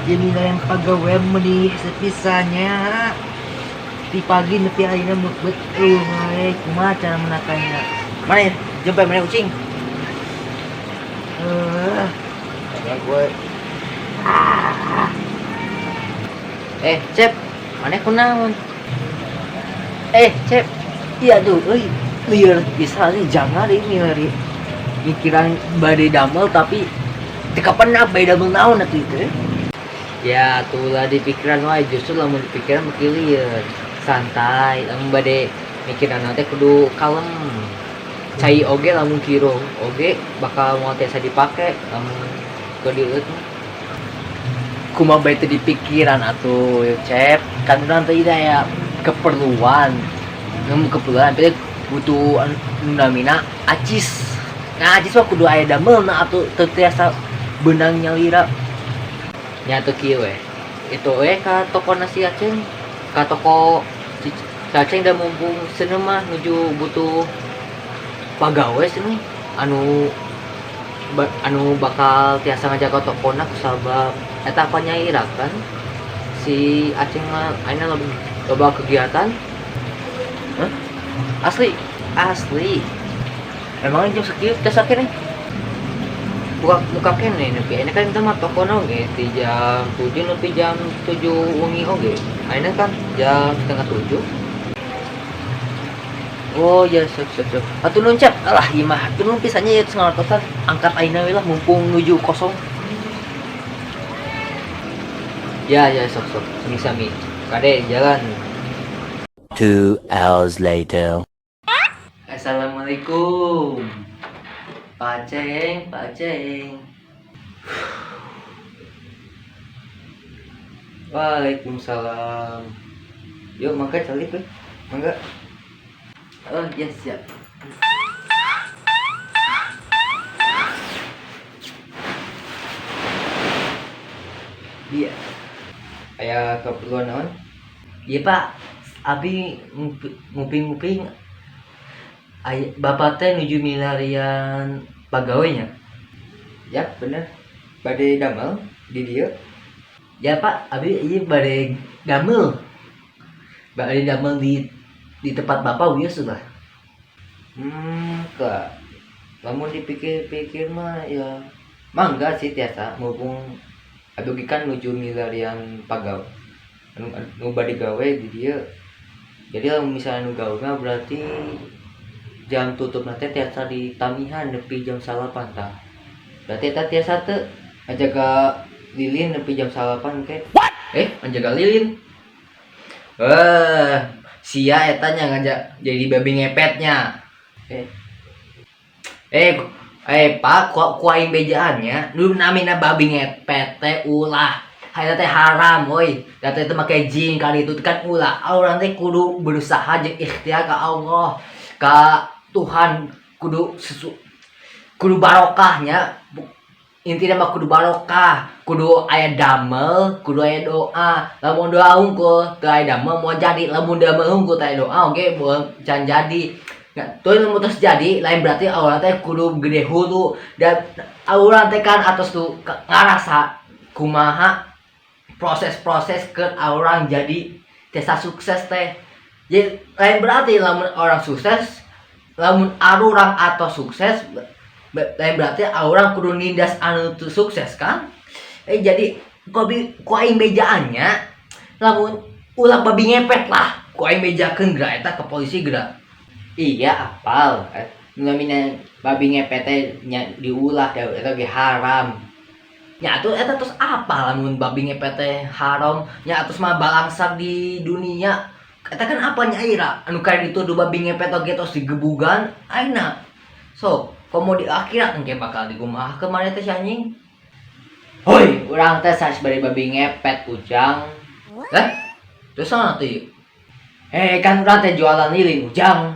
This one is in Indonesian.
jadi yang pegawai meni sepisahnya di pagi nepi ayeuna mukbet kumaha cara menakanya mana ya jempe mana kucing ya gue Cep mana kunaon Cep iya tuh liar bisa nih jangan ini hari mikiran badai damel tapi teka pernah badai damel naon atuh itu ya tuh lah di pikiran wae justru lamun di pikiran makin liar santai lamun badai mikiran nanti kudu kalem cai oge lamun kiro oge bakal mau tiasa dipake lamun kodiut kumaha bae teu di pikiran atuh Cep kan urang teh ya keperluan tapi butuh namina acis nah acis mah kudu aya damelna atuh teu tiasa benang nyalira nya teu kieu we itu we ka toko nasi Aceng ka toko si Aceng da mumpung seuneu mah nuju butuh pagawe seuneu anu bakal tiasa ngajaga tokona kusabab eta apa nyaira kan si Aceng mah ayeuna loba kegiatan asli emangnya jam sekieu tiasa keneh buka kene nepi ayeuna kan mah tokona oge ti jam 7 nepi jam 7 wengi oge ayeuna kan jam setengah 7. Oh ya siap atuh nuhun Cep alah ieu mah atuh nuhun pisannya ya ngalatosan angkat ayeuna we lah mumpung nuju kosong ya sok sami kade jalan 2 hours later. Assalamualaikum Pak Aceng Waalaikumsalam yuk mangga calik we mangga oh ya siap iya aya keperluan naon iya Pak abi nguping bapak teh nuju milarian pegawainya ya bener bade damel di dieu ya Pak abi ieu bade damel di tempat bapak wieu sudah kak lamun dipikir-pikir mah ya mangga sih tiasa mumpung adugi kan nuju milarian pegawai nu bade gawe di dieu jadi lamun misalnya nu gawe mah berarti jam tutup nanti tiasa di tamihan nepi jam 8 tah berarti eta tiasa teu ngajaga lilin nepi jam 8 ke menjaga lilin sia eta nya ngajak jadi babi ngepetnya Pak ku aing bejaannya nu namina babi ngepet teh ulah hayata teh haram euy da teh make jing kali itu kan ulah urang teh kudu berusaha jeung ikhtiar ka Allah ka Tuhan kudu barokahnya intinya mah kudu barokah kudu aya damel kudu aya doa lamun doa hungkul teu aya damel moal jadi lamun damel hungkul teu aya doa oge can jadi nah tuh lamun terus jadi lain berarti urang teh kudu gede hulu dan urang teh kan atos tuh ngarasa kumaha proses ke orang jadi tiasa sukses teh jadi lain berarti lamun orang sukses lamun arurang atau sukses lain berarti orang kudu nindas anu tu sukses kan jadi ku aing bejaannya lamun ulah babi ngepet lah ku aing bejakeun geura eta ke polisi geura iya apal namina babi ngepet teh nya diulah eta ge haram nya atuh eta terus apa lamun babi ngepet teh haram nya atuh mah balangsar di dunia eta kan apa nyaira anu kayak itu do babi ngepet oge tos digebugan ayeuna so komo di akhirat engke bakal dikumaha ke mana teh si anjing hoi urang teh saes bari babi ngepet ujang terus sana tuh kan urang teh jualan lilin ujang